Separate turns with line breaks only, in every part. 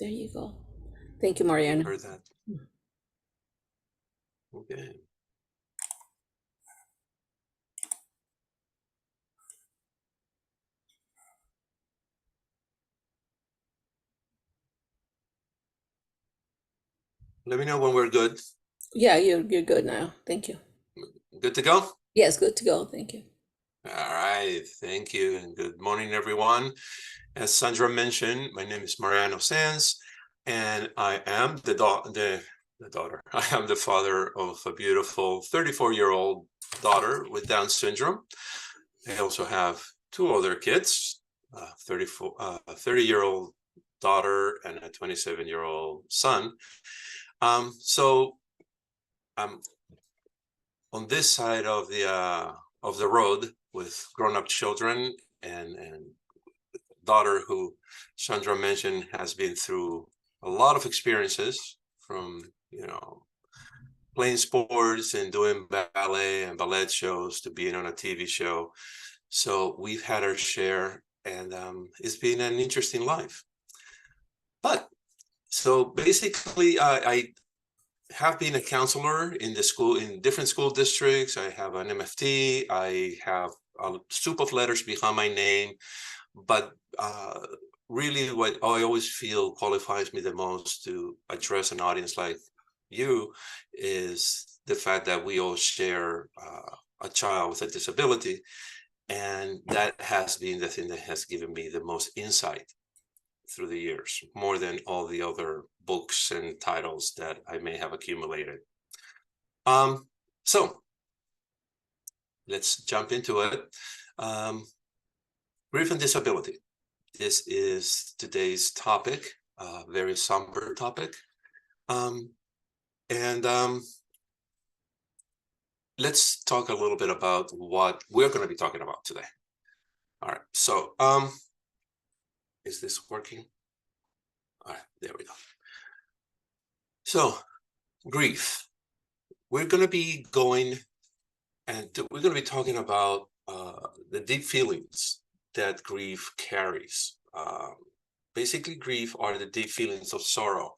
There you go. Thank you, Mariano.
Heard that. Okay. Let me know when we're good.
Yeah, you're good now. Thank you.
Good to go?
Yes, good to go. Thank you.
All right. Thank you. And good morning, everyone. As Sandra mentioned, my name is Mariano Sanz, and I am the daughter. I am the father of a beautiful 34-year-old daughter with Down syndrome. I also have two other kids, a 30-year-old daughter and a 27-year-old son. So I'm on this side of the road with grown-up children and daughter who Sandra mentioned has been through a lot of experiences, from playing sports and doing ballet and ballet shows to being on a TV show. So we've had our share, and it's been an interesting life. But so basically, I have been a counselor in the school, in different school districts. I have an MFT. I have a soup of letters behind my name. But really, what I always feel qualifies me the most to address an audience like you is the fact that we all share a child with a disability. And that has been the thing that has given me the most insight through the years, more than all the other books and titles that I may have accumulated. So let's jump into it. Grief and disability. This is today's topic, a very somber topic. Let's talk a little bit about what we're going to be talking about today. All right, so is this working? All right, there we go. So grief. We're going to be going and we're going to be talking about the deep feelings that grief carries. Basically, grief are the deep feelings of sorrow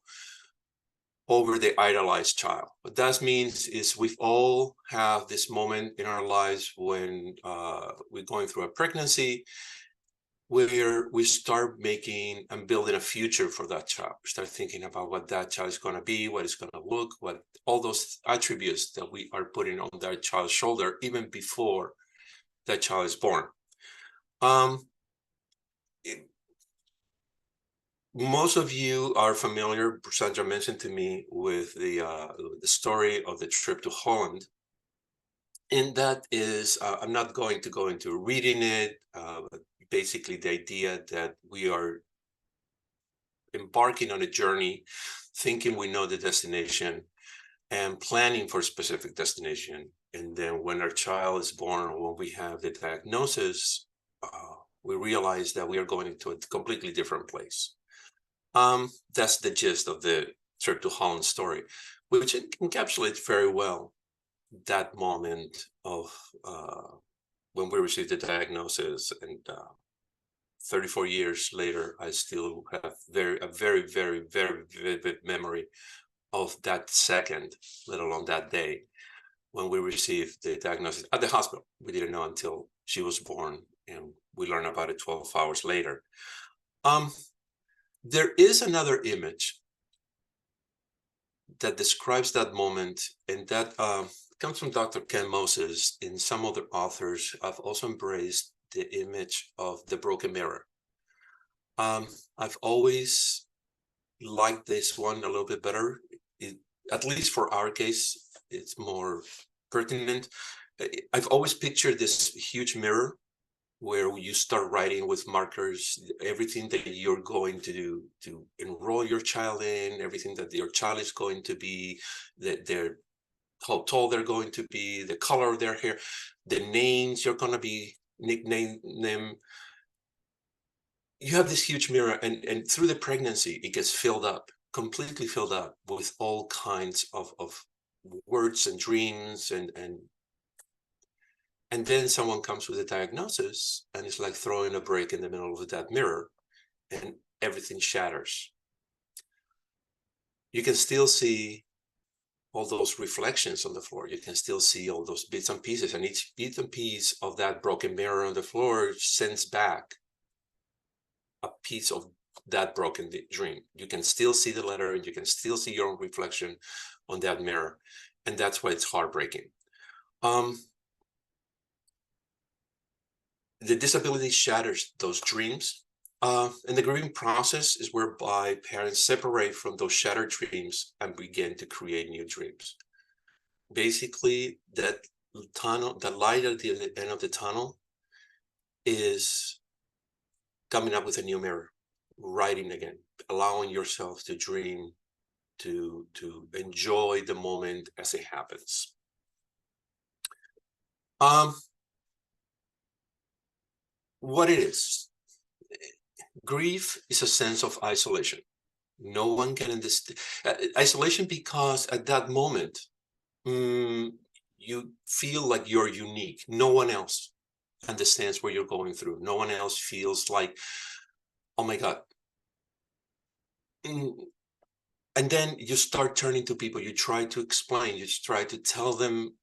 over the idolized child. What that means is we've all have this moment in our lives when we're going through a pregnancy, where we start making and building a future for that child. We start thinking about what that child is going to be, what it's going to look, what all those attributes that we are putting on that child's shoulder even before that child is born. Most of you are familiar, Sandra mentioned to me, with the story of the trip to Holland. And that is, I'm not going to go into reading it, but basically the idea that we are embarking on a journey, thinking we know the destination and planning for a specific destination. And then when our child is born, or when we have the diagnosis, we realize that we are going into a completely different place. That's the gist of the trip to Holland story, which encapsulates very well that moment of when we received the diagnosis. And 34 years later, I still have a very, very, very vivid memory of that second, let alone that day, when we received the diagnosis at the hospital. We didn't know until she was born, and we learned about it 12 hours later. There is another image that describes that moment, and that comes from Dr. Ken Moses. And some other authors have also embraced the image of the broken mirror. I've always liked this one a little bit better. At least for our case, it's more pertinent. I've always pictured this huge mirror where you start writing with markers everything that you're going to do to enroll your child in, everything that your child is going to be, how tall they're going to be, the color of their hair, the names you're going to be nickname them. You have this huge mirror, and through the pregnancy, it gets filled up, completely filled up with all kinds of words and dreams, and then someone comes with a diagnosis, and it's like throwing a brick in the middle of that mirror, and everything shatters. you can still see all those reflections on the floor. You can still see all those bits and pieces, and each bit and piece of that broken mirror on the floor sends back a piece of that broken dream. You can still see the letter, and you can still see your own reflection on that mirror, and that's why it's heartbreaking. The disability shatters those dreams, and the grieving process is whereby parents separate from those shattered dreams and begin to create new dreams. Basically, that tunnel, the light at the end of the tunnel, is coming up with a new mirror, writing again, allowing yourself to dream, to enjoy the moment as it happens. What it is, grief is a sense of isolation. No one can understand isolation, because at that moment, you feel like you're unique. No one else understands what you're going through. No one else feels like, oh my God. And then you start turning to people. You try to explain, you try to tell them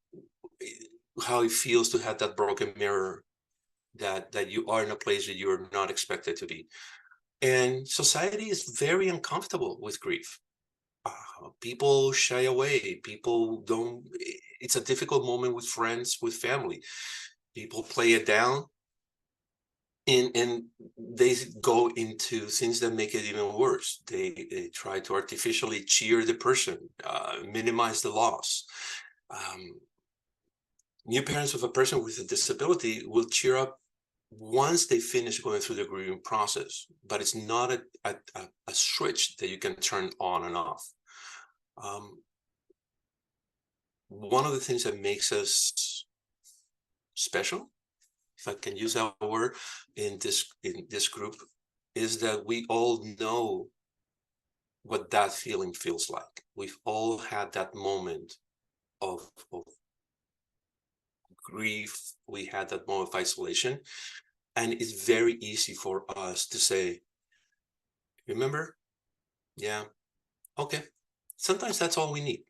how it feels to have that broken mirror, that you are in a place that you're not expected to be. And society is very uncomfortable with grief. People shy away. People don't, it's a difficult moment with friends, with family. People play it down, and they go into things that make it even worse. They try to artificially cheer the person, minimize the loss. New parents of a person with a disability will cheer up once they finish going through the grieving process, but it's not a switch that you can turn on and off. One of the things that makes us special, if I can use that word, in this group, is that we all know what that feeling feels like. We've all had that moment of grief. We had that moment of isolation, and it's very easy for us to say, remember? Yeah, okay. Sometimes that's all we need.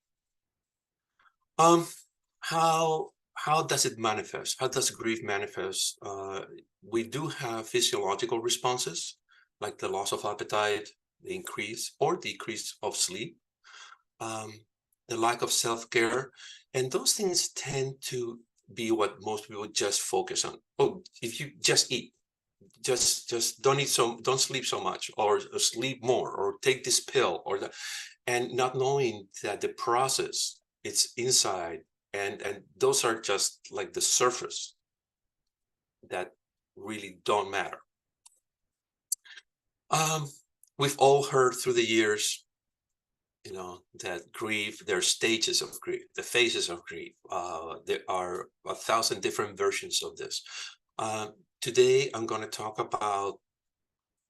How does it manifest? How does grief manifest? We do have physiological responses, like the loss of appetite, the increase or decrease of sleep, the lack of self-care, and those things tend to be what most people just focus on. Oh, if you just eat, just don't eat don't sleep so much, or sleep more, or take this pill, or that, and not knowing that the process, it's inside, and those are just like the surface that really don't matter. We've all heard through the years, that grief, there are stages of grief, the phases of grief. There are 1,000 different versions of this. Today, I'm going to talk about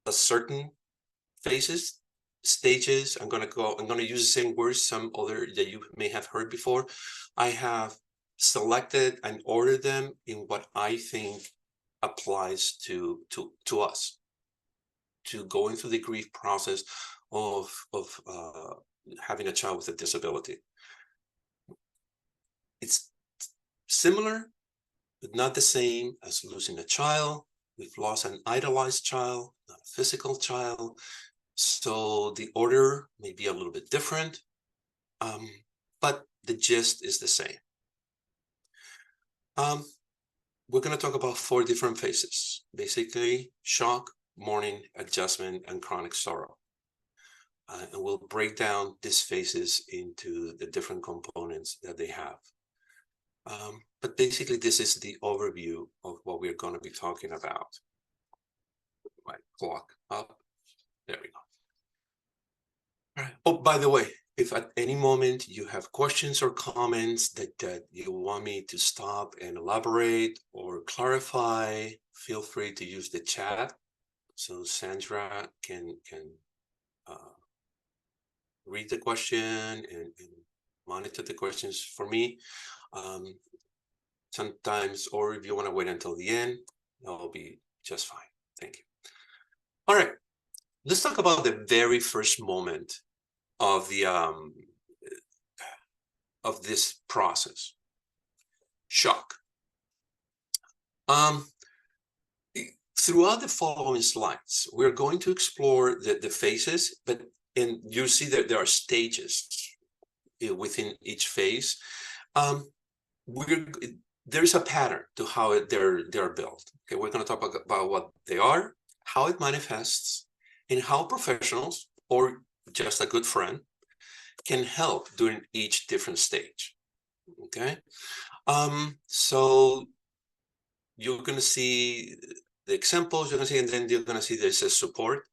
a certain phases, stages. I'm going to use the same words, some other that you may have heard before. I have selected and ordered them in what I think applies to us, to going through the grief process of having a child with a disability. It's similar, but not the same as losing a child. We've lost an idolized child, not a physical child. So the order may be a little bit different, but the gist is the same. We're going to talk about 4 different phases, basically shock, mourning, adjustment, and chronic sorrow. And we'll break down these phases into the different components that they have. But basically, this is the overview of what we're going to be talking about. My clock up. There we go. All right. Oh, by the way, if at any moment you have questions or comments that you want me to stop and elaborate or clarify, feel free to use the chat so Sandra can read the question and monitor the questions for me. Sometimes, or if you want to wait until the end, that'll be just fine. Thank you. All right, let's talk about the very first moment of the of this process. Shock. Throughout the following slides, we're going to explore the phases, and you see that there are stages within each phase. There's a pattern to how they're built. Okay, we're going to talk about what they are, how it manifests, and how professionals or just a good friend can help during each different stage. Okay, so you're going to see the examples, you're going to see, and then you're going to see this as support,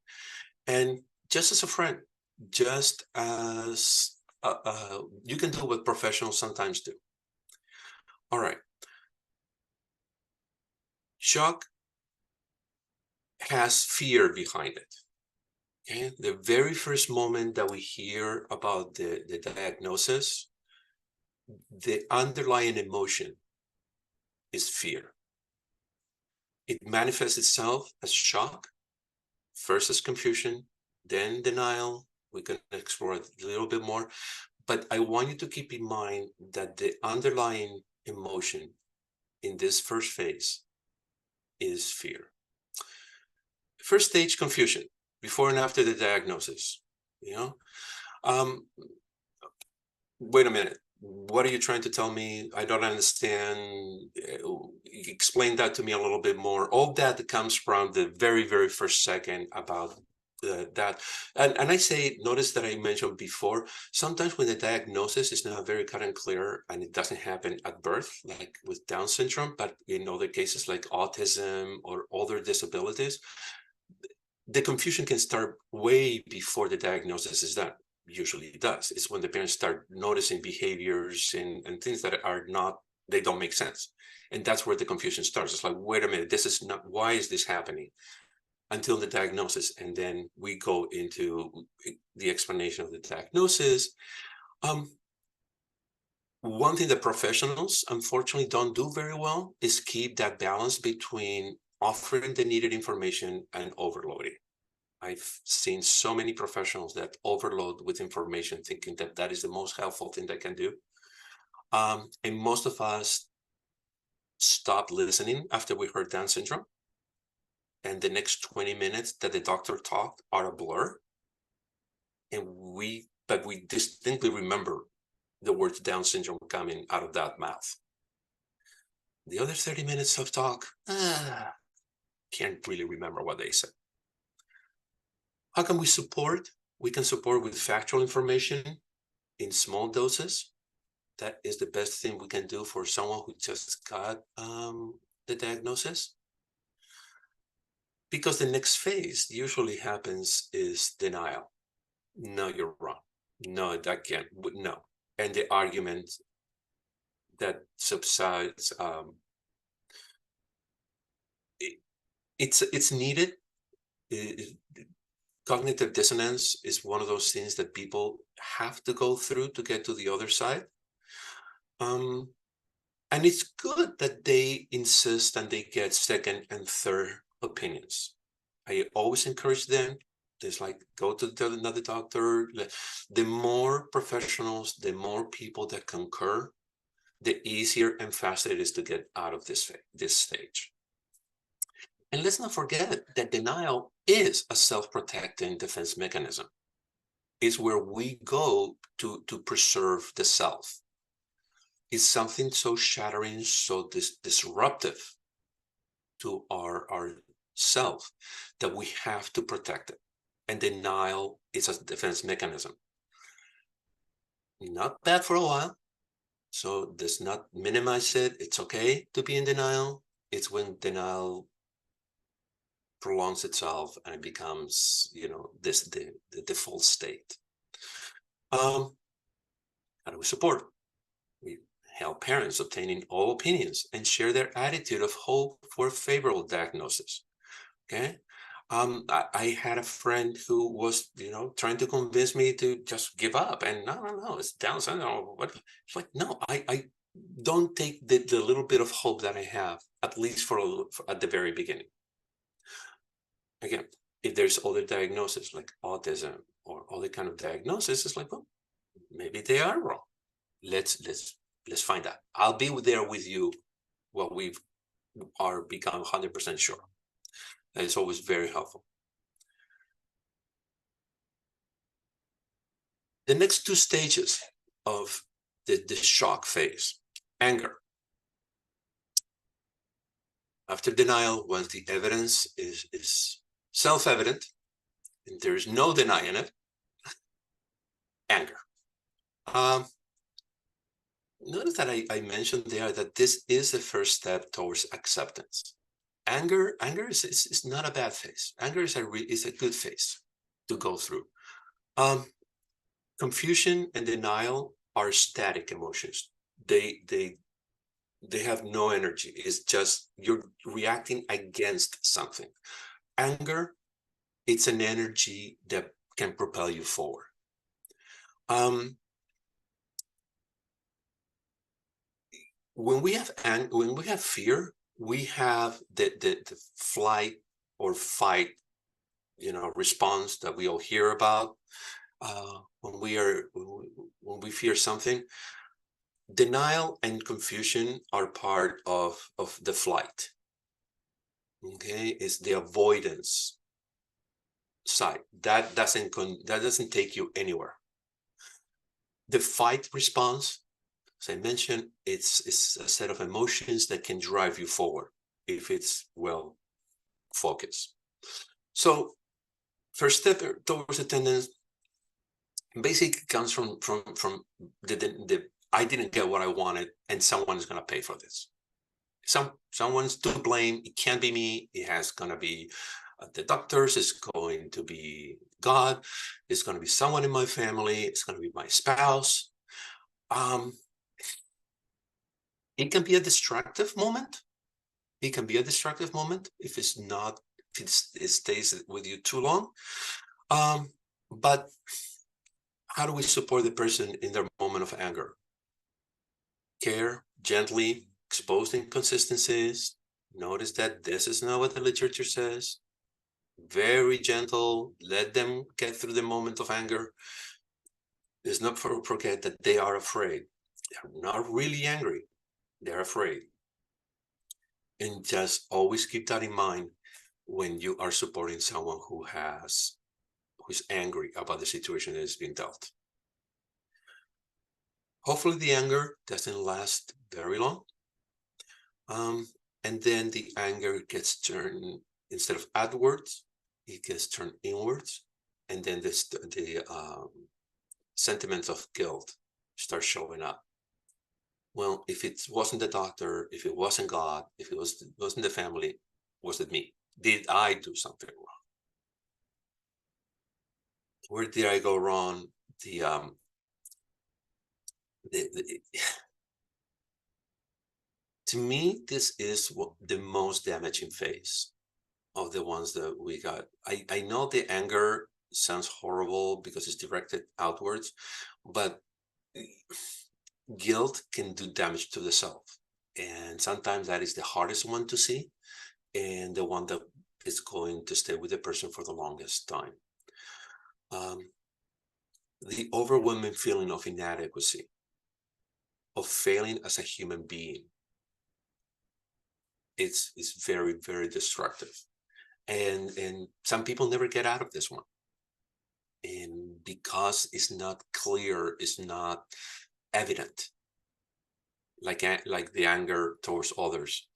and just as a friend, just as you can do what professionals sometimes do. All right. Shock has fear behind it. Okay, the very first moment that we hear about the diagnosis, the underlying emotion is fear. It manifests itself as shock, first as confusion, then denial. We can explore it a little bit more, but I want you to keep in mind that the underlying emotion in this first phase is fear. First stage, confusion, before and after the diagnosis. Wait a minute, what are you trying to tell me? I don't understand. Explain that to me a little bit more. All that comes from the very, very first second about that. And I say, notice that I mentioned before, sometimes when the diagnosis is not very cut and clear and it doesn't happen at birth, like with Down syndrome, but in other cases like autism or other disabilities, the confusion can start way before the diagnosis is done. Usually it does. It's when the parents start noticing behaviors and things that are not, they don't make sense. And that's where the confusion starts. It's like, wait a minute, this is not, why is this happening? Until the diagnosis. And then we go into the explanation of the diagnosis. One thing that professionals unfortunately don't do very well is keep that balance between offering the needed information and overloading. I've seen so many professionals that overload with information, thinking that that is the most helpful thing they can do. And most of us stop listening after we heard Down syndrome. And the next 20 minutes that the doctor talked are a blur. But we distinctly remember the words Down syndrome coming out of that mouth. The other 30 minutes of talk, can't really remember what they said. How can we support? We can support with factual information in small doses. That is the best thing we can do for someone who just got the diagnosis. Because the next phase usually happens is denial. No, you're wrong. No, that can't. No. And the argument that subsides, it's needed. Cognitive dissonance is one of those things that people have to go through to get to the other side. And it's good that they insist and they get second and third opinions. I always encourage them. There's like, go to another doctor. The more professionals, the more people that concur, the easier and faster it is to get out of this stage. And let's not forget that denial is a self-protecting defense mechanism. It's where we go to preserve the self. It's something so shattering, so disruptive to our self that we have to protect it. And denial is a defense mechanism. Not bad for a while. So let's not minimize it. It's okay to be in denial. It's when denial prolongs itself and it becomes, the default state. How do we support? We help parents obtaining all opinions and share their attitude of hope for favorable diagnosis. Okay. I had a friend who was, trying to convince me to just give up, and no, it's Down syndrome. What? It's like, no, I don't take the little bit of hope that I have, at least for at the very beginning. Again, if there's other diagnoses like autism or other kind of diagnosis, it's like, well, maybe they are wrong. Let's find out. I'll be there with you while we are become 100% sure. And it's always very helpful. The next two stages of the shock phase: anger. After denial, once the evidence is self-evident and there is no denying it, anger. Notice that I mentioned there that this is the first step towards acceptance. Anger is not a bad phase. Anger is a good phase to go through. Confusion and denial are static emotions. They have no energy. It's just you're reacting against something. Anger, it's an energy that can propel you forward. When we have fear, we have the flight or fight, response that we all hear about. When we fear something, denial and confusion are part of the flight. Okay, it's the avoidance side that doesn't take you anywhere. The fight response, as I mentioned, it's a set of emotions that can drive you forward if it's well focused. So first step towards attendance basically comes from the I didn't get what I wanted and someone is going to pay for this. Someone's to blame. It can't be me. It has going to be the doctors. It's going to be God. It's going to be someone in my family. It's going to be my spouse. It can be a destructive moment. It can be a destructive moment if it stays with you too long. But how do we support the person in their moment of anger? Care, gently, expose inconsistencies. Notice that this is not what the literature says. Very gentle, let them get through the moment of anger. Let's not forget that they are afraid. They're not really angry. They're afraid. And just always keep that in mind when you are supporting someone who's angry about the situation that is being dealt. Hopefully the anger doesn't last very long. And then the anger gets turned, instead of outwards, it gets turned inwards. And then the sentiments of guilt start showing up. Well, if it wasn't the doctor, if it wasn't God, if it wasn't the family, was it me? Did I do something wrong? Where did I go wrong? To me, this is the most damaging phase of the ones that we got. I know the anger sounds horrible because it's directed outwards, but guilt can do damage to the self. And sometimes that is the hardest one to see and the one that is going to stay with the person for the longest time. The overwhelming feeling of inadequacy, of failing as a human being, it's very, very destructive. And some people never get out of this one. And because it's not clear, it's not evident, like the anger towards others.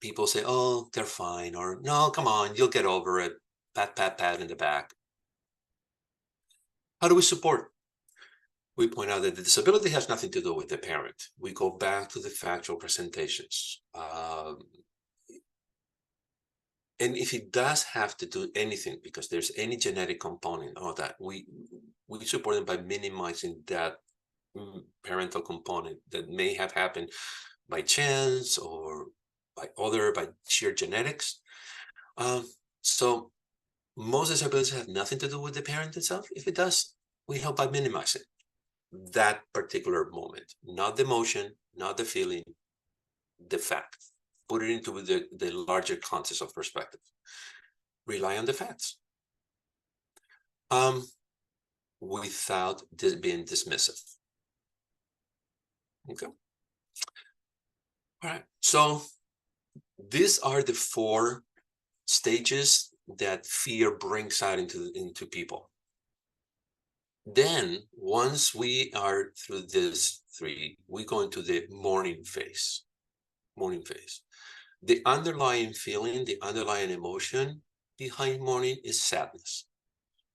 People say, oh, they're fine, or no, come on, you'll get over it. Pat, pat, pat in the back. How do we support? We point out that the disability has nothing to do with the parent. We go back to the factual presentations. And if it does have to do anything, because there's any genetic component of that, we support them by minimizing that parental component that may have happened by chance or by sheer genetics. So most disabilities have nothing to do with the parent itself. If it does, we help by minimizing that particular moment, not the emotion, not the feeling, the fact. Put it into the larger context of perspective. Rely on the facts. without being dismissive. Okay. All right. So these are the 4 stages that fear brings out into people. Then once we are through these 3, we go into the mourning phase. Mourning phase. The underlying feeling, the underlying emotion behind mourning is sadness.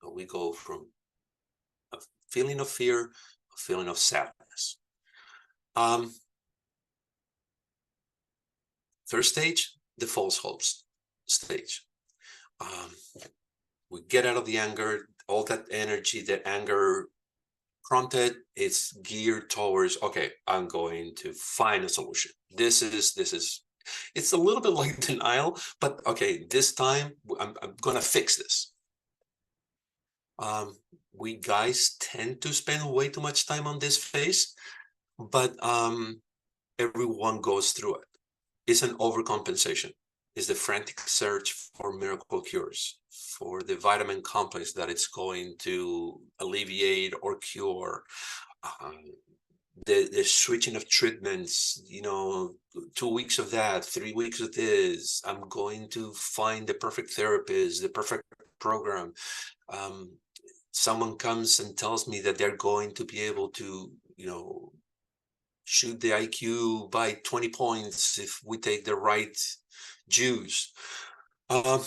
So we go from a feeling of fear, a feeling of sadness. Third stage, the false hopes stage. We get out of the anger, all that energy that anger prompted, it's geared towards, okay, I'm going to find a solution. This is, it's a little bit like denial, but okay, this time I'm gonna fix this. We guys tend to spend way too much time on this phase, but everyone goes through it. It's an overcompensation. It's the frantic search for miracle cures, for the vitamin complex that it's going to alleviate or cure. The switching of treatments, 2 weeks of that, 3 weeks of this. I'm going to find the perfect therapist, the perfect program. Someone comes and tells me that they're going to be able to, shoot the IQ by 20 points if we take the right juice. There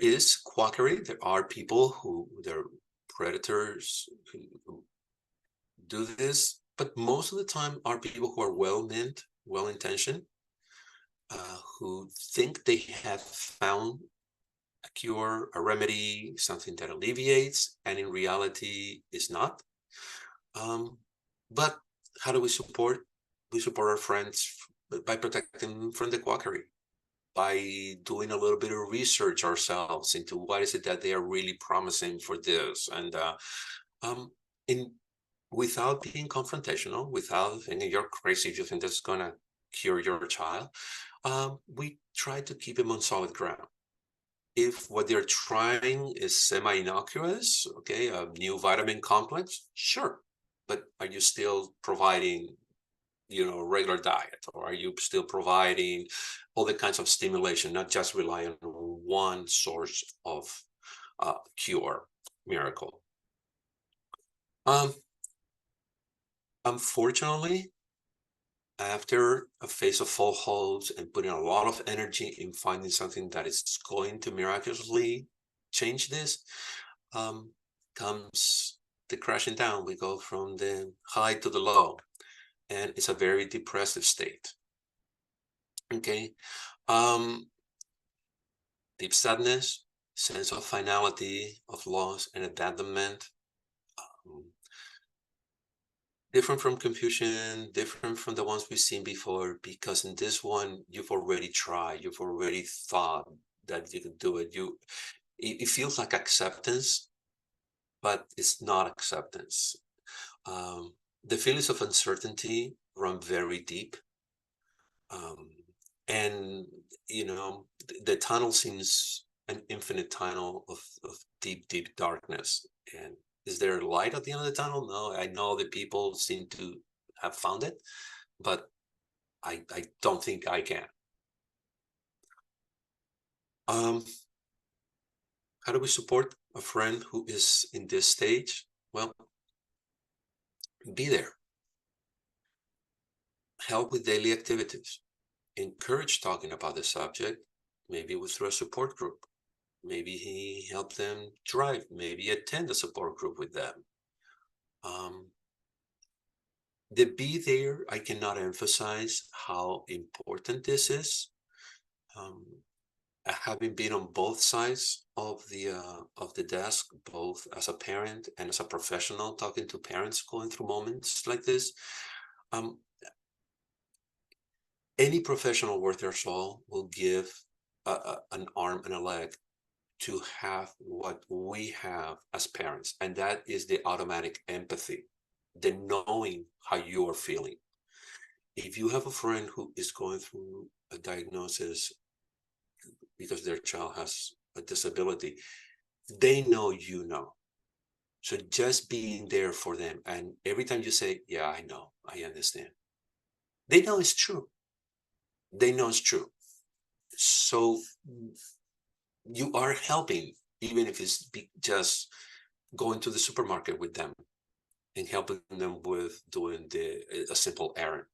is quackery. There are people who, they're predators who do this, but most of the time are people who are well-meant, well-intentioned, who think they have found a cure, a remedy, something that alleviates, and in reality is not. But how do we support? We support our friends by protecting them from the quackery, by doing a little bit of research ourselves into what is it that they are really promising for this, and without being confrontational, without thinking you're crazy if you think that's gonna cure your child, we try to keep them on solid ground. If what they're trying is semi-innocuous, okay, a new vitamin complex, sure, but are you still providing, regular diet, or are you still providing all the kinds of stimulation, not just rely on one source of cure, miracle? Unfortunately, after a phase of full hopes and putting a lot of energy in finding something that is going to miraculously change this, comes the crashing down. We go from the high to the low, and it's a very depressive state. Okay. Deep sadness, sense of finality, of loss and abandonment. Different from confusion, different from the ones we've seen before, because in this one, you've already tried, you've already thought that you could do it. It feels like acceptance, but it's not acceptance. The feelings of uncertainty run very deep. And, the tunnel seems an infinite tunnel of deep, deep darkness. And is there light at the end of the tunnel? No, I know that people seem to have found it, but I don't think I can. How do we support a friend who is in this stage? Well, be there. Help with daily activities. Encourage talking about the subject, maybe through a support group. Maybe he helped them drive, maybe attend a support group with them. The be there, I cannot emphasize how important this is. Having been on both sides of the desk, both as a parent and as a professional, talking to parents going through moments like this, any professional worth their salt will give an arm and a leg to have what we have as parents, and that is the automatic empathy, the knowing how you are feeling. If you have a friend who is going through a diagnosis because their child has a disability, they know you know. So just being there for them, and every time you say, yeah, I know, I understand, they know it's true. They know it's true. So you are helping, even if it's just going to the supermarket with them and helping them with doing a simple errand.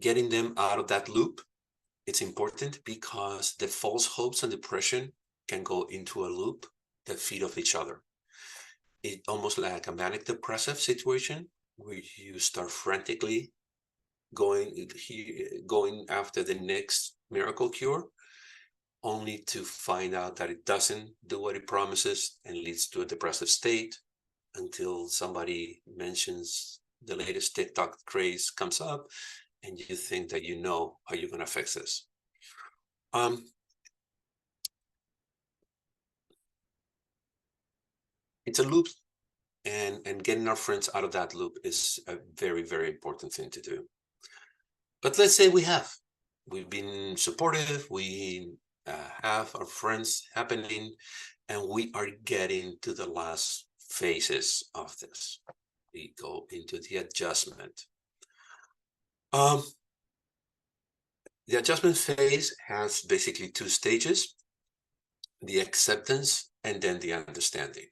Getting them out of that loop, it's important because the false hopes and depression can go into a loop that feed off each other. It almost like a manic depressive situation where you start frantically going after the next miracle cure, only to find out that it doesn't do what it promises and leads to a depressive state until somebody mentions the latest TikTok craze comes up and you think that you know how you're going to fix this. It's a loop, and getting our friends out of that loop is a very, very important thing to do. But let's say we've been supportive, we have our friends happening, and we are getting to the last phases of this. We go into the adjustment. The adjustment phase has basically two stages: the acceptance and then the understanding.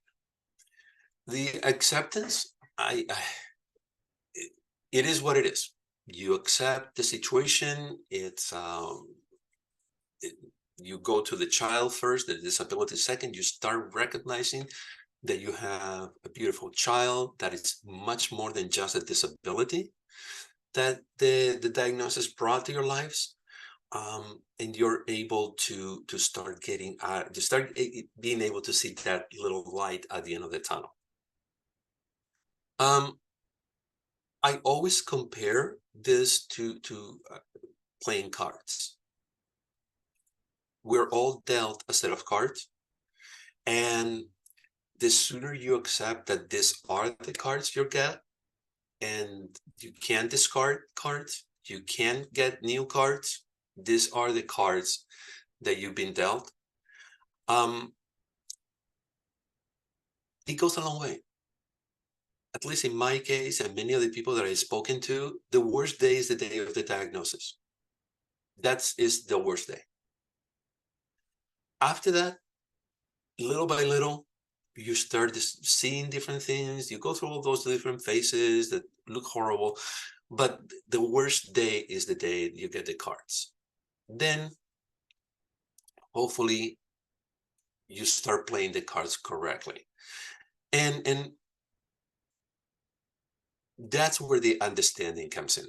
The acceptance, it is what it is. You accept the situation. You go to the child first, the disability second. You start recognizing that you have a beautiful child that is much more than just a disability that the diagnosis brought to your lives. And you're able to start being able to see that little light at the end of the tunnel. I always compare this to playing cards. We're all dealt a set of cards, and the sooner you accept that these are the cards you get, and you can't discard cards, you can't get new cards, these are the cards that you've been dealt, it goes a long way. At least in my case and many of the people that I've spoken to, the worst day is the day of the diagnosis. That is the worst day. After that, little by little, you start seeing different things. You go through all those different phases that look horrible, but the worst day is the day you get the cards. Then, hopefully, you start playing the cards correctly. And that's where the understanding comes in.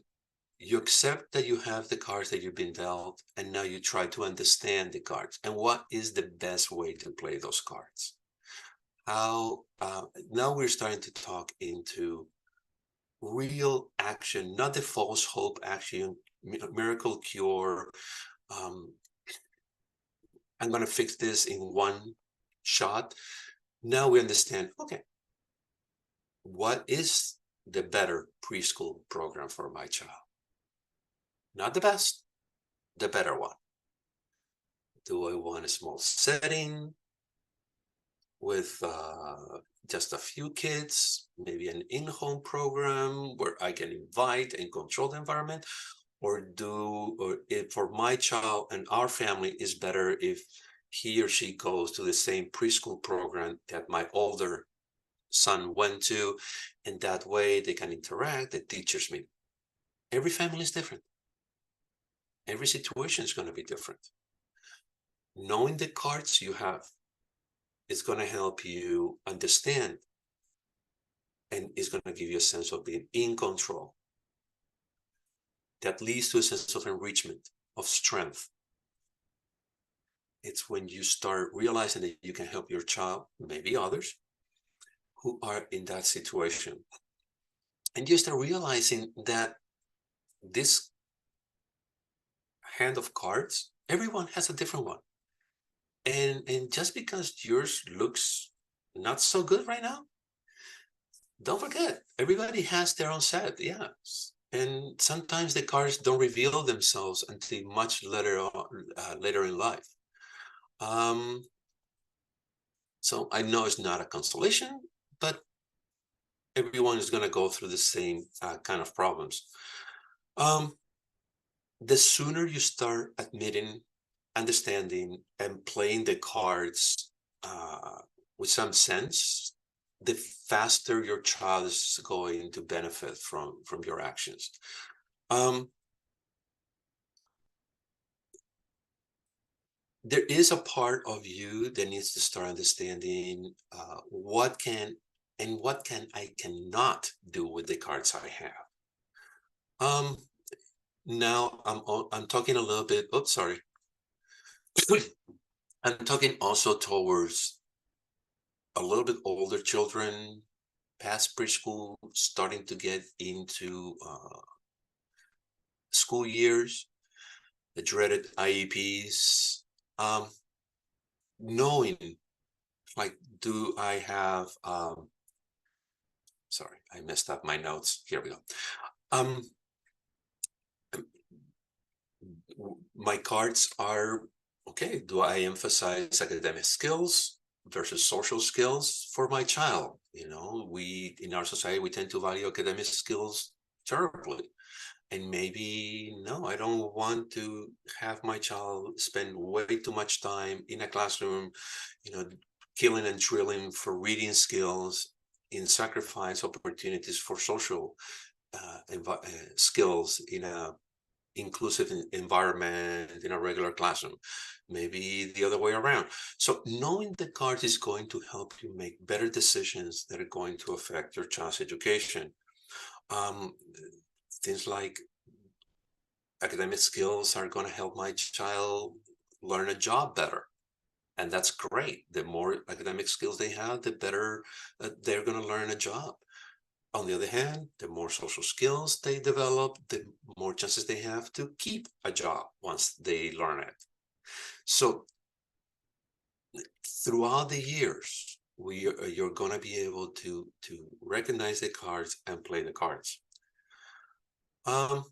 You accept that you have the cards that you've been dealt, and now you try to understand the cards and what is the best way to play those cards. How now we're starting to talk into real action, not the false hope action, miracle cure. I'm going to fix this in one shot. Now we understand, okay, what is the better preschool program for my child? Not the best, the better one. Do I want a small setting with just a few kids, maybe an in-home program where I can invite and control the environment? Or if for my child and our family is better if he or she goes to the same preschool program that my older son went to, and that way they can interact, the teachers meet. Every family is different. Every situation is going to be different. Knowing the cards you have is going to help you understand, and is going to give you a sense of being in control. That leads to a sense of enrichment, of strength. It's when you start realizing that you can help your child, maybe others, who are in that situation. And you start realizing that this hand of cards, everyone has a different one. And just because yours looks not so good right now, don't forget, everybody has their own set, yes. And sometimes the cards don't reveal themselves until much later in life. So I know it's not a consolation, but everyone is going to go through the same kind of problems. The sooner you start admitting, understanding, and playing the cards with some sense, the faster your child is going to benefit from your actions. There is a part of you that needs to start understanding what can I cannot do with the cards I have. Now I'm talking a little bit. Oops, sorry. I'm talking also towards a little bit older children, past preschool, starting to get into school years, the dreaded IEPs. Knowing, like, do I have? Sorry, I messed up my notes. Here we go. My cards are okay. Do I emphasize academic skills versus social skills for my child? You know, we in our society we tend to value academic skills terribly. And maybe no, I don't want to have my child spend way too much time in a classroom, you know, killing and drilling for reading skills in sacrifice opportunities for social skills in a inclusive environment in a regular classroom, maybe the other way around. So knowing the cards is going to help you make better decisions that are going to affect your child's education. Um, things like academic skills are going to help my child learn a job better. And that's great. The more academic skills they have, the better they're going to learn a job. On the other hand, the more social skills they develop, the more chances they have to keep a job once they learn it. So throughout the years, you're going to be able to recognize the cards and play the cards. One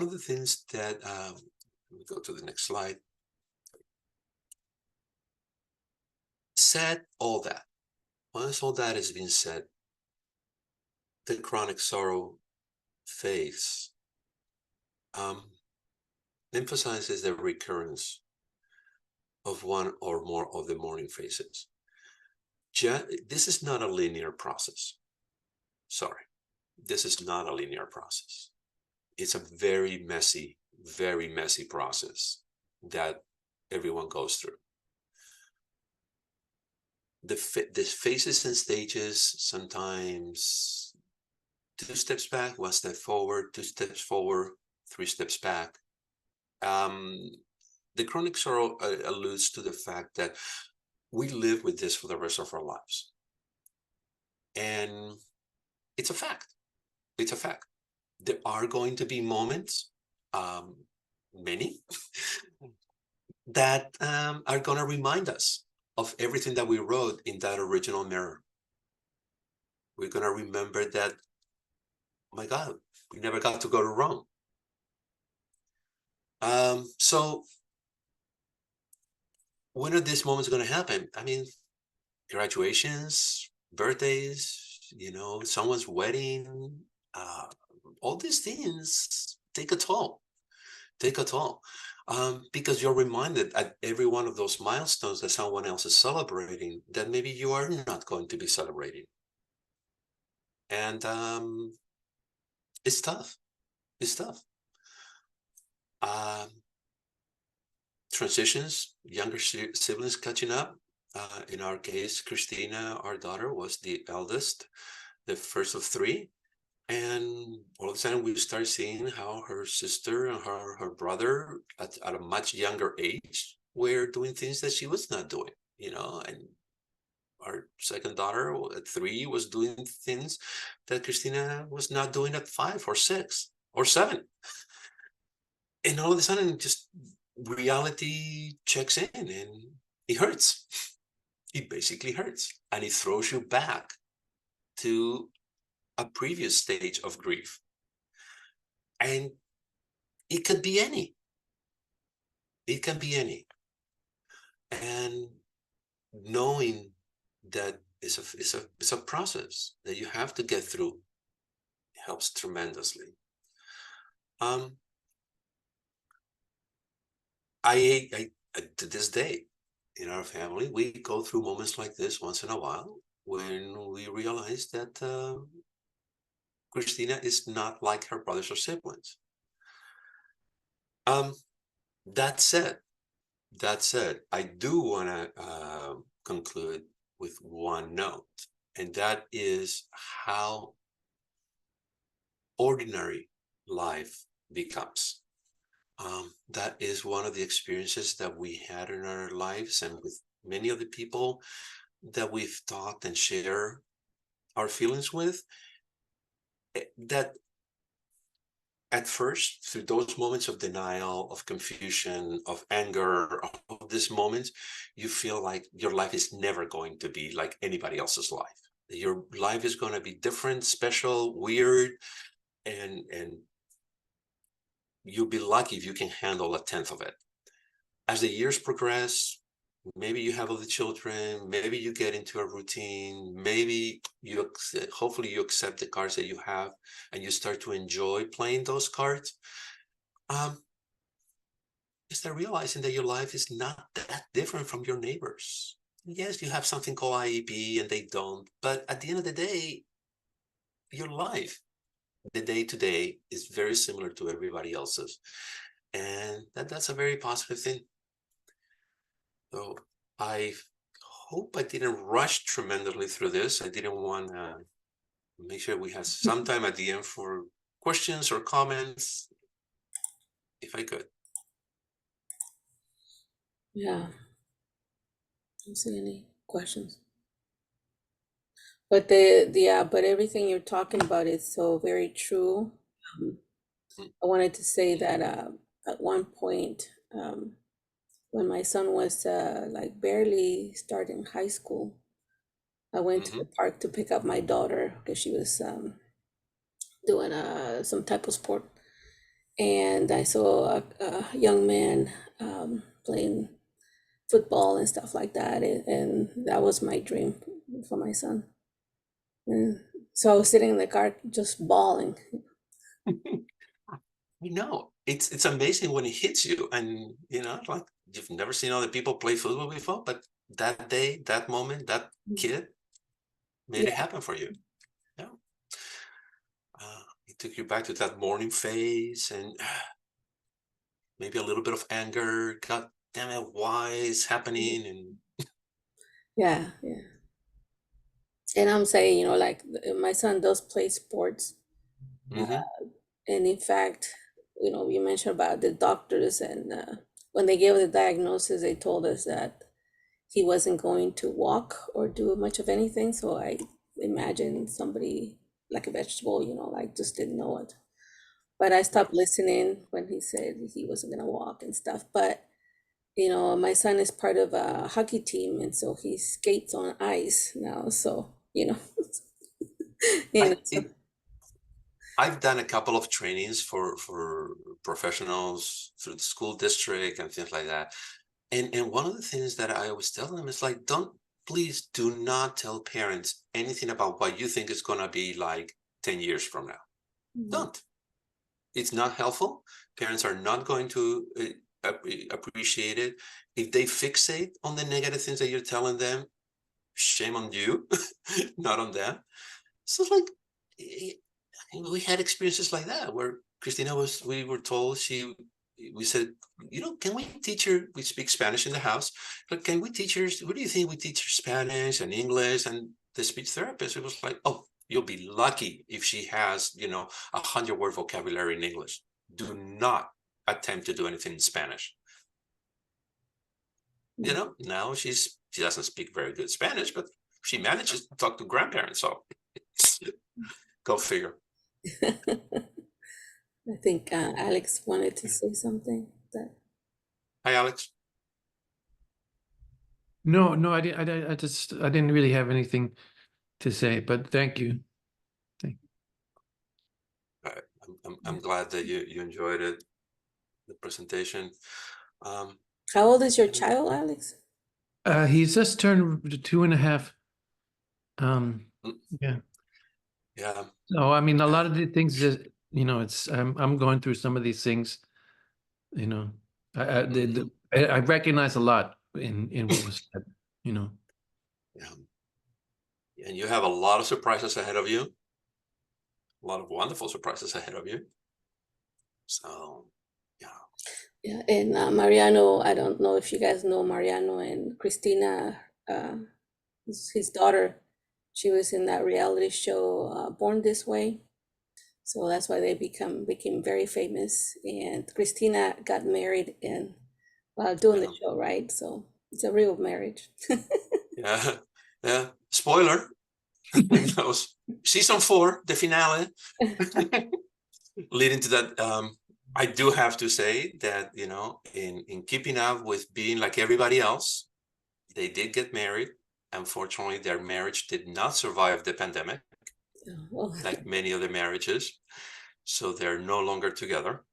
of the things that let me go to the next slide. Said all that. Once all that has been said, the chronic sorrow phase emphasizes the recurrence of one or more of the mourning phases. This is not a linear process. Sorry, this is not a linear process. It's a very messy process that everyone goes through. The phases and stages, sometimes 2 steps back, 1 step forward, 2 steps forward, 3 steps back. The chronic sorrow alludes to the fact that we live with this for the rest of our lives. And it's a fact. It's a fact. There are going to be moments, many, that are going to remind us of everything that we wrote in that original mirror. We're going to remember that, oh my God, we never got to go to Rome. So when are these moments going to happen? I mean, graduations, birthdays, you know, someone's wedding, all these things take a toll. Take a toll. Because you're reminded at every one of those milestones that someone else is celebrating that maybe you are not going to be celebrating. And it's tough. It's tough. Transitions, younger siblings catching up. In our case, Christina, our daughter, was the eldest, the first of 3. And all of a sudden, we start seeing how her sister and her brother, at a much younger age, were doing things that she was not doing, you know. And our second daughter at 3 was doing things that Christina was not doing at 5 or 6 or 7. And all of a sudden, just reality checks in and it hurts. It basically hurts. And it throws you back to a previous stage of grief. And it could be any. It can be any. And knowing that it's a process that you have to get through helps tremendously. I to this day, in our family, we go through moments like this once in a while when we realize that Christina is not like her brothers or siblings. That said, I do want to conclude with one note, and that is how ordinary life becomes. That is one of the experiences that we had in our lives, and with many of the people that we've talked and share our feelings with, that at first, through those moments of denial, of confusion, of anger, of these moments, you feel like your life is never going to be like anybody else's life. Your life is going to be different, special, weird, and you'll be lucky if you can handle a tenth of it. As the years progress, maybe you have other children, maybe you get into a routine, maybe you hopefully you accept the cards that you have and you start to enjoy playing those cards. You start realizing that your life is not that different from your neighbors. Yes, you have something called IEP and they don't, but at the end of the day, your life, the day to day, is very similar to everybody else's. And that's a very positive thing. So I hope I didn't rush tremendously through this. I didn't want to make sure we have some time at the end for questions or comments, if I could.
Yeah, I don't see any questions. But but everything you're talking about is so very true. Um,
Mm.
I wanted to say that at one point, when my son was like barely starting high school, I went to the
Mhm.
park to pick up my daughter because she was doing some type of sport, and I saw a young man playing football and stuff like that, and that was my dream for my son. And so I was sitting in the car just bawling.
I know it's amazing when it hits you, and like you've never seen other people play football before, but that day, that moment, that kid made it
Yeah,
happen for you. Yeah, it took you back to that morning phase, and maybe a little bit of anger. God damn it, why is happening? And
yeah, yeah. And I'm saying, like my son does play sports,
Mhm.
and in fact, you mentioned about the doctors, and when they gave the diagnosis, they told us that he wasn't going to walk or do much of anything. So I imagine somebody like a vegetable, like just didn't know it. But I
Yeah.
stopped listening when he said he wasn't gonna walk and stuff. But my son is part of a hockey team, and so he skates on ice now. So
I
so
it, I've done a couple of trainings for professionals through the school district and things like that. And one of the things that I always tell them is like, please do not tell parents anything about what you think is going to be like 10 years from now.
Mhm.
Don't. It's not helpful. Parents are not going to appreciate it. If they fixate on the negative things that you're telling them, shame on you, not on them. So it's like, we had experiences like that where we were told we said, can we teach her, we speak Spanish in the house, but can we teach her, what do you think we teach her Spanish and English? And the speech therapist, it was like, oh, you'll be lucky if she has, 100-word vocabulary in English. Do not attempt to do anything in Spanish. Now she doesn't speak very good Spanish, but she manages to talk to grandparents. So go figure.
I think Alex wanted to say something. That
Hi, Alex.
No, no, I didn't really have anything to say, but thank you.
I'm glad that you enjoyed it, the presentation. Um,
How old is your child, Alex?
He's just turned 2.5.
mm,
Yeah.
yeah,
So I mean, a
yeah.
lot of the things that it's I'm going through some of these things. You know,
Mhm.
I recognize a lot in what was said. You know.
Yeah. And you have a lot of surprises ahead of you, a lot of wonderful surprises ahead of you. So, yeah.
Yeah, and Mariano, I don't know if you guys know Mariano and Christina, his daughter. She was in that reality show, Born This Way. So that's why they became very famous. And Christina got married in while doing the
Yeah.
show, right? So it's a real marriage.
Yeah. Yeah. Spoiler. That was season 4, the finale. Leading to that, I do have to say that, in keeping up with being like everybody else, they did get married. Unfortunately, their marriage did not survive the pandemic,
Oh,
like many other marriages. So they're no longer together.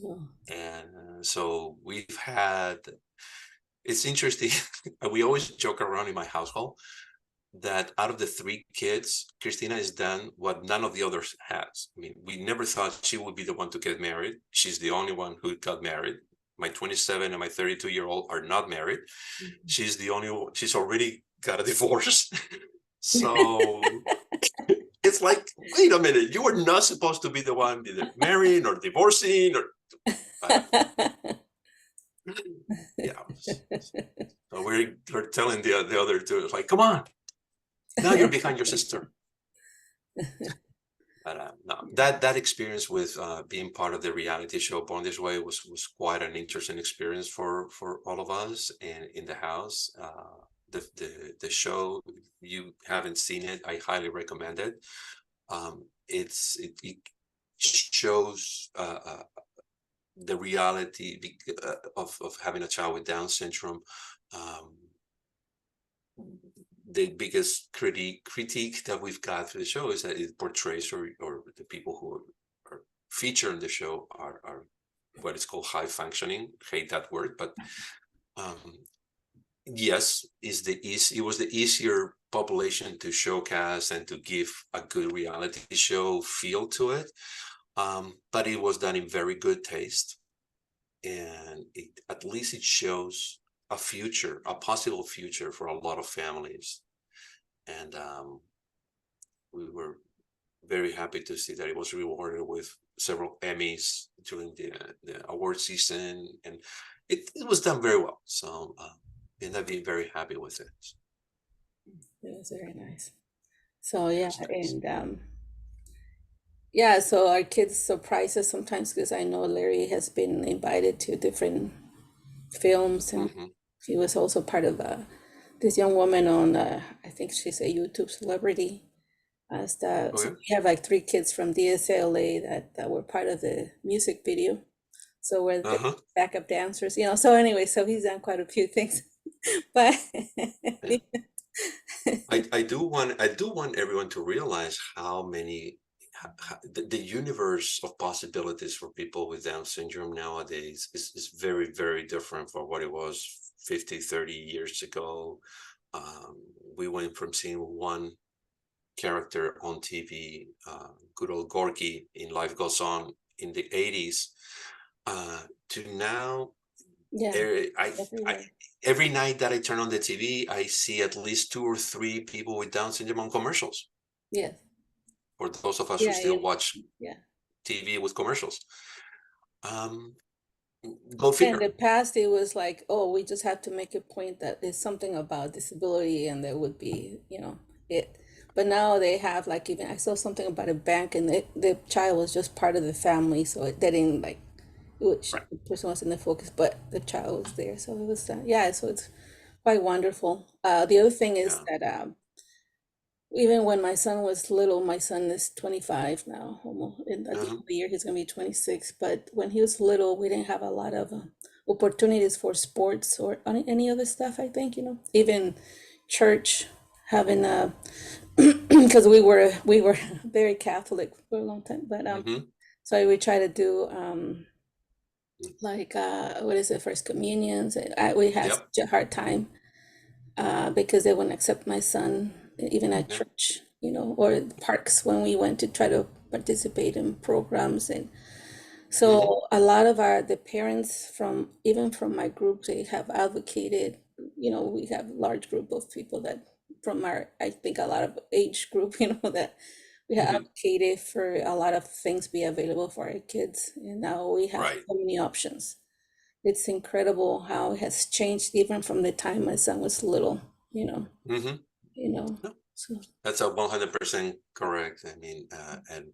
oh,
And so it's interesting. We always joke around in my household that out of the 3 kids, Christina has done what none of the others has. I mean, we never thought she would be the one to get married. She's the only one who got married. My 27 and my 32-year-old are not married. She's the only one. She's already got a divorce. So it's like, wait a minute, you were not supposed to be the one either marrying or divorcing but yeah. So we're telling the other two, it's like, come on, now you're behind your sister. But no, that experience with being part of the reality show Born This Way was quite an interesting experience for all of us and in the house. The show, if you haven't seen it, I highly recommend it. It shows the reality of having a child with Down syndrome. Um, the biggest critique that we've got through the show is that it portrays or the people who are featured in the show are what is called high functioning. Hate that word, but yes, it was the easier population to showcase and to give a good reality show feel to it. But it was done in very good taste, and at least it shows a possible future for a lot of families. And we were very happy to see that it was rewarded with several Emmys during the award season, and it was done very well. So ended up being very happy with it.
it was very nice. So yeah,
Yes, thanks.
and yeah, so our kids surprise us sometimes because I know Larry has been invited to different films, and
Mm-hmm.
he was also part of this young woman on I think she's a YouTube celebrity. So
Okay.
we have like 3 kids from DSLA that were part of the music video. So we're the
Uh-huh.
backup dancers, So anyway, so he's done quite a few things, but
Yeah. I do want everyone to realize how many the universe of possibilities for people with Down syndrome nowadays is very, very different from what it was 50, 30 years ago. We went from seeing one character on TV, good old Gorky in Life Goes On in the 80s, to now,
yeah,
I
everywhere.
every night that I turn on the TV, I see at least 2 or 3 people with Down syndrome on commercials.
Yes,
For those of us who
yeah,
still watch
yeah.
TV with commercials, um, go
Yeah, in
figure.
the past, it was like, oh, we just have to make a point that there's something about disability and there would be, it. But now they have like even I saw something about a bank and the child was just part of the family, so they didn't like
Right.
the person was in the focus, but the child was there. So it was yeah, so it's quite wonderful. The other thing is
Yeah.
that even when my son was little, my son is 25 now, almost at the end
Uh-huh.
of the year, he's gonna be 26. But when he was little, we didn't have a lot of opportunities for sports or any other stuff, I think, even church having because we were very Catholic for a long time. But
Mm-hmm.
so we try to do like what is it, first communions. We had
Yep.
such a hard time because they wouldn't accept my son even at
Yeah.
church, or parks when we went to try to participate in programs. And so a lot of the parents even from my group, they have advocated, we have a large group of people that from I think a lot of age group, that we have advocated for a lot of things be available for our kids. And now we have
Right.
so many options. It's incredible how it has changed even from the time my son was little,
No,
so.
that's 100% correct. I mean, and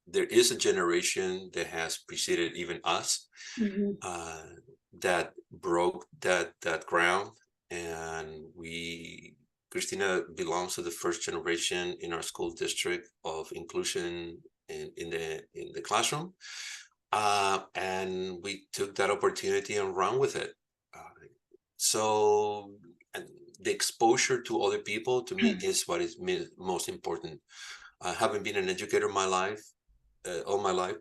there is a generation that has preceded even us
Mhm.
that broke that ground, and Christina belongs to the first generation in our school district of inclusion in the classroom, and we took that opportunity and ran with it. So, and the exposure to other people to me is what is most important. Having been an educator all my life,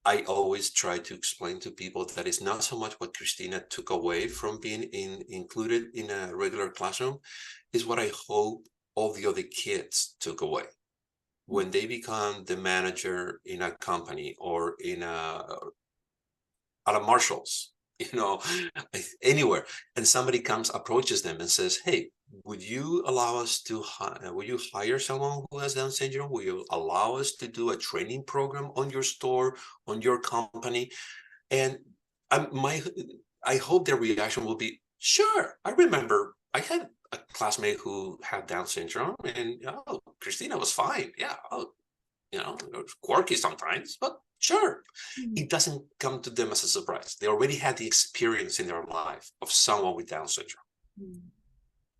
I always try to explain to people that it's not so much what Christina took away from being included in a regular classroom, is what I hope all the other kids took away. When they become the manager in a company or at a Marshall's, anywhere, and somebody approaches them and says, "Hey, would you allow us to will you hire someone who has Down syndrome? Will you allow us to do a training program on your store, on your company?" And I hope their reaction will be, "Sure. I remember I had a classmate who had Down syndrome, and Christina was fine. Yeah, it was quirky sometimes, but sure." It doesn't come to them as a surprise. They already had the experience in their life of someone with Down syndrome.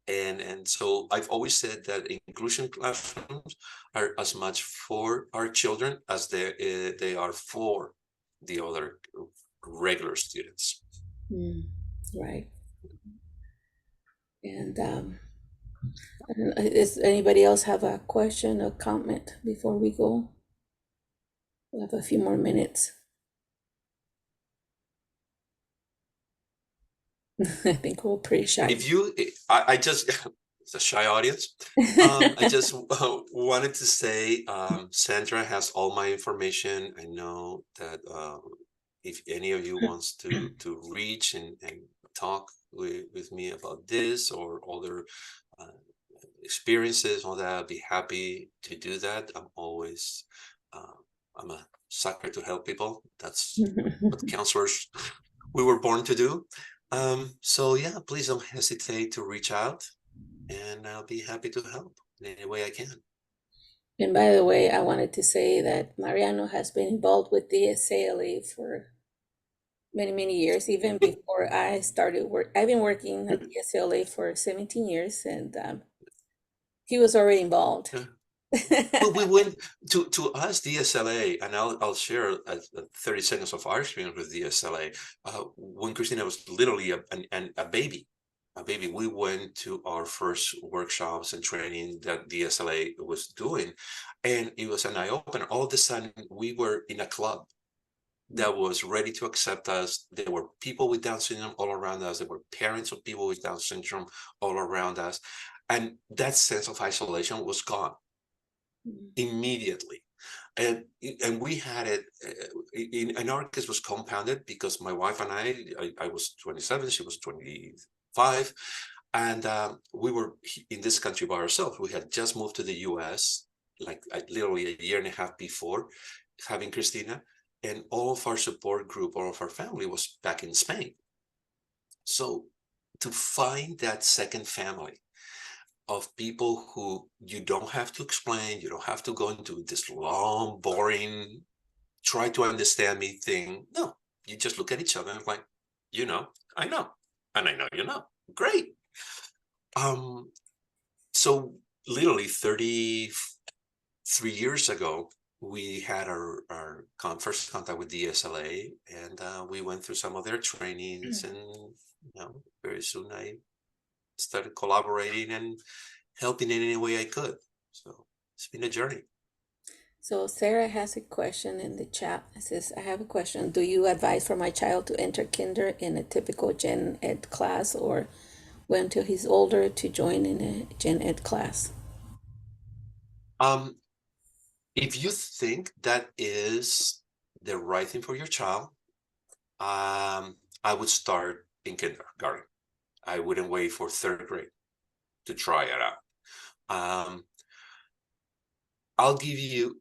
And so I've always said that inclusion classrooms are as much for our children as they are for the other regular students.
Right. And does anybody else have a question or comment before we go? We have a few more minutes. I think we're pretty shy.
I just, it's a shy audience. I just wanted to say, Sandra has all my information. I know that if any of you wants to reach and talk with me about this or other experiences, all that, I'd be happy to do that. I'm a sucker to help people. That's what counselors we were born to do. So yeah, please don't hesitate to reach out, and I'll be happy to help in any way I can.
And by the way, I wanted to say that Mariano has been involved with the SALA for many, many years, even before I started work. I've been working at the SALA for 17 years, and he was already involved.
Yeah. Well, we went to us DSLA, and I'll share 30 seconds of our experience with DSLA. When Christina was literally a baby, we went to our first workshops and training that DSLA was doing, and it was an eye opener. All of a sudden, we were in a club that was ready to accept us. There were people with Down syndrome all around us. There were parents of people with Down syndrome all around us, and that sense of isolation was gone immediately. And we had it in our case was compounded because my wife and I was 27, she was 25, and we were in this country by ourselves. We had just moved to the US like literally a year and a half before having Christina, and all of our support group, all of our family was back in Spain. So to find that second family of people who you don't have to explain, you don't have to go into this long, boring, try to understand me thing. No, you just look at each other and like, I know, and I know you know. Great. So literally 33 years ago, we had our first contact with DSLA, and we went through some of their trainings, and very soon I started collaborating and helping in any way I could. So it's been a journey.
So Sarah has a question in the chat. It says, I have a question. Do you advise for my child to enter kinder in a typical gen ed class or wait until he's older to join in a gen ed class?
If you think that is the right thing for your child, I would start in kindergarten. I wouldn't wait for third grade to try it out. I'll give you,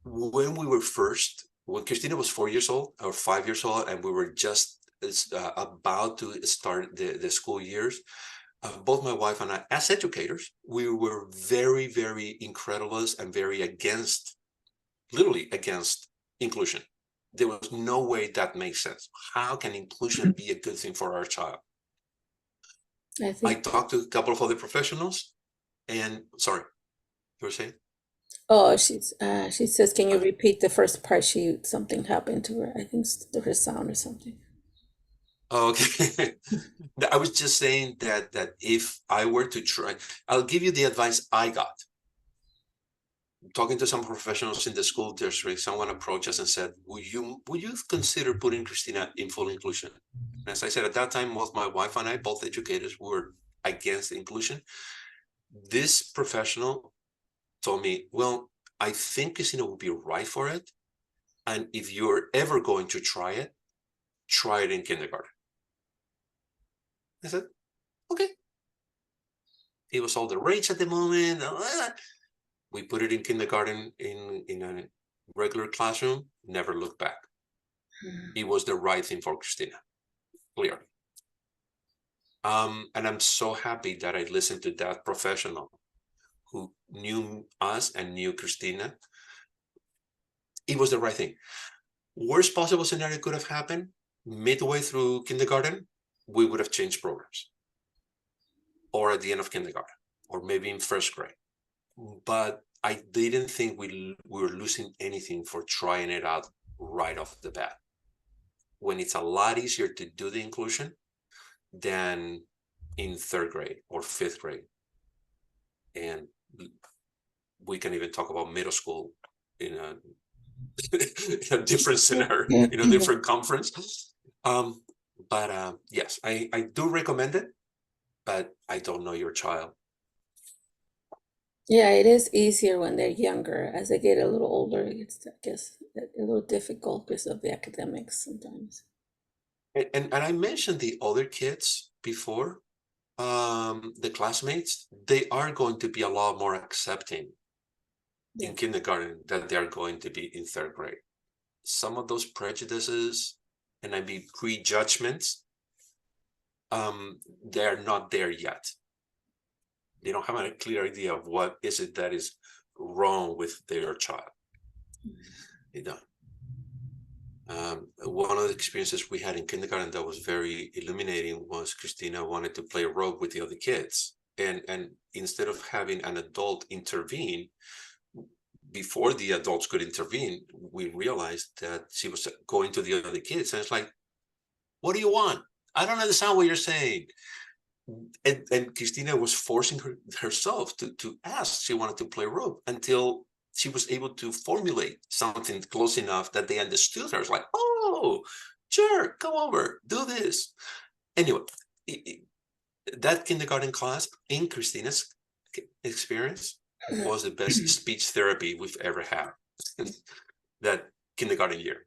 when Christina was 4 years old or 5 years old, and we were just about to start the school years, both my wife and I, as educators, we were very, very incredulous and very against, literally against inclusion. There was no way that makes sense. How can inclusion be a good thing for our child? I talked to a couple of other professionals, and sorry, you were saying?
Oh, she says, can you repeat the first part? Something happened to her. I think to her sound or something.
Okay. I was just saying that if I were to try, I'll give you the advice I got. Talking to some professionals in the school district, someone approached us and said, would you consider putting Christina in full inclusion? And as I said, at that time, both my wife and I, both educators, were against inclusion. This professional told me, well, I think Christina will be right for it. And if you're ever going to try it in kindergarten. I said, okay. It was all the rage at the moment. We put it in kindergarten in a regular classroom, never looked back. It was the right thing for Christina, clearly. And I'm so happy that I listened to that professional who knew us and knew Christina. It was the right thing. Worst possible scenario could have happened. Midway through kindergarten, we would have changed programs. Or at the end of kindergarten, or maybe in first grade. But I didn't think we were losing anything for trying it out right off the bat. When it's a lot easier to do the inclusion than in third grade or fifth grade. And we can even talk about middle school in a, in a different scenario, in a different conference. Yes, I do recommend it, but I don't know your child.
Yeah, it is easier when they're younger. As they get a little older, it's, I guess, a little difficult because of the academics sometimes.
And I mentioned the other kids before, the classmates, they are going to be a lot more accepting in kindergarten than they are going to be in third grade. Some of those prejudices and prejudgments, they're not there yet. They don't have a clear idea of what is it that is wrong with their child. You know, one of the experiences we had in kindergarten that was very illuminating was Christina wanted to play rope with the other kids. And instead of having an adult intervene, before the adults could intervene, we realized that she was going to the other kids. And it's like, what do you want? I don't understand what you're saying. And Christina was forcing herself to ask. She wanted to play rope until she was able to formulate something close enough that they understood her. It's like, oh, sure, come over, do this. Anyway, that kindergarten class, in Christina's experience, was the best speech therapy we've ever had. That kindergarten year.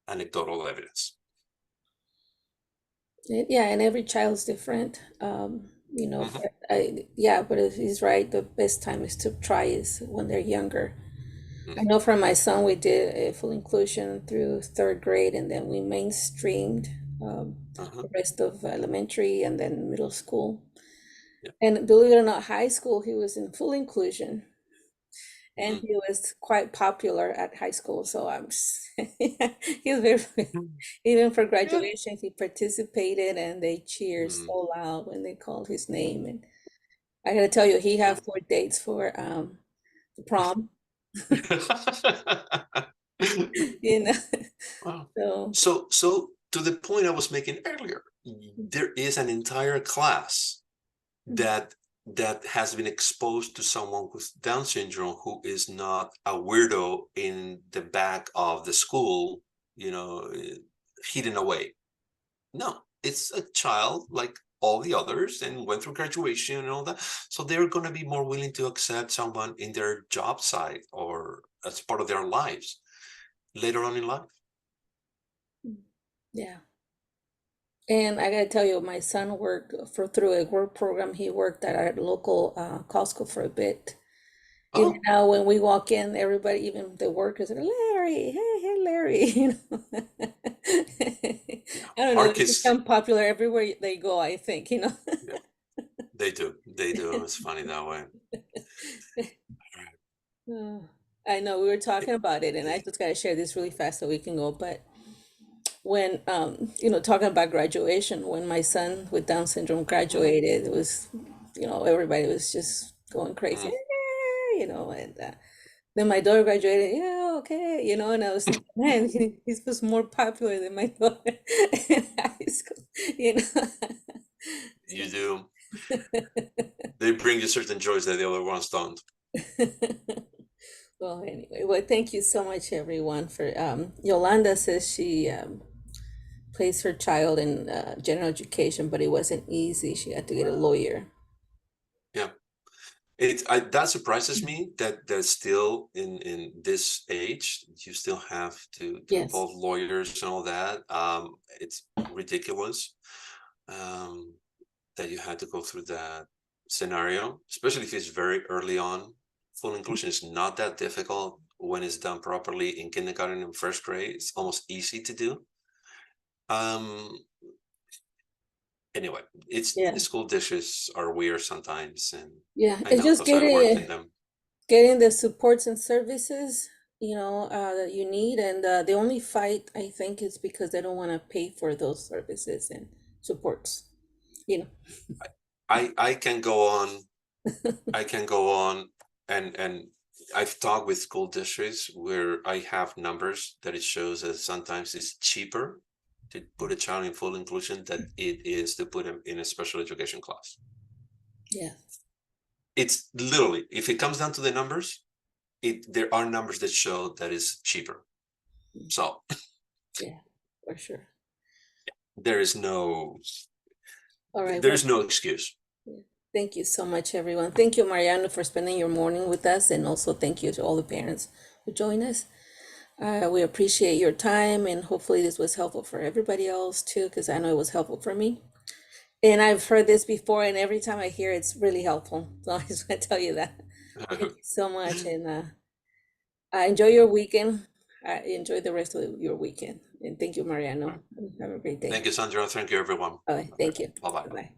Anecdotal evidence.
Yeah, and every child's different. You know, but he's right. The best time is to try is when they're younger. I know for my son, we did a full inclusion through third grade, and then we mainstreamed the rest of elementary and then middle school. Yeah. And believe it or not, high school, he was in full inclusion. And he was quite popular at high school, so he was very, even for graduation, he participated and they cheered so loud when they called his name. And I gotta tell you, he had 4 dates for the prom. You know,
wow. So to the point I was making earlier, there is an entire class that has been exposed to someone with Down syndrome who is not a weirdo in the back of the school, hidden away. No, it's a child like all the others and went through graduation and all that. So they're going to be more willing to accept someone in their job site or as part of their lives later on in life.
Yeah. And I gotta tell you, my son worked through a work program. He worked at our local Costco for a bit. And
Oh,
now when we walk in, everybody, even the workers, are Larry, hey, Larry. I don't know,
our
they
kids,
become popular everywhere they go, I think,
yeah, they do. It's funny that way.
Oh, I know we were talking about it, and I just gotta share this really fast so we can go. But when talking about graduation, when my son with Down syndrome graduated, it was, everybody was just going crazy,
Mm.
and then my daughter graduated, yeah, okay, and I was thinking, man, he was more popular than my daughter in high school,
You do. They bring you certain joys that the other ones don't.
Well, anyway, well, thank you so much, everyone. For Yolanda says she placed her child in general education, but it wasn't easy. She had to get a lawyer.
Yeah. That surprises me that still in this age you still have to
Yes.
involve lawyers and all that. It's ridiculous that you had to go through that scenario, especially if it's very early on. Full inclusion is not that difficult when it's done properly in kindergarten and first grade. It's almost easy to do. Anyway,
Yeah.
the school dishes are weird sometimes, and
Yeah,
I
it's
know
just
because I worked in them.
getting the supports and services, that you need. And the only fight, I think, is because they don't want to pay for those services and supports,
I can go on. I can go on, and I've talked with school districts where I have numbers that it shows that sometimes it's cheaper to put a child in full inclusion than it is to put him in a special education class.
Yeah.
It's literally, if it comes down to the numbers, there are numbers that show that it's cheaper. So
Yeah, for sure.
there is no
All right.
there's no excuse.
Thank you so much, everyone. Thank you, Mariano, for spending your morning with us. And also thank you to all the parents who joined us. We appreciate your time, and hopefully this was helpful for everybody else too, because I know it was helpful for me. And I've heard this before, and every time I hear it, it's really helpful. So I just want to tell you that. Thank you so much. And enjoy your weekend. Enjoy the rest of your weekend. And thank you, Mariano. Have a great day.
Thank you, Sandra. Thank you, everyone.
All right. Thank you.
Bye-bye.
Bye-bye.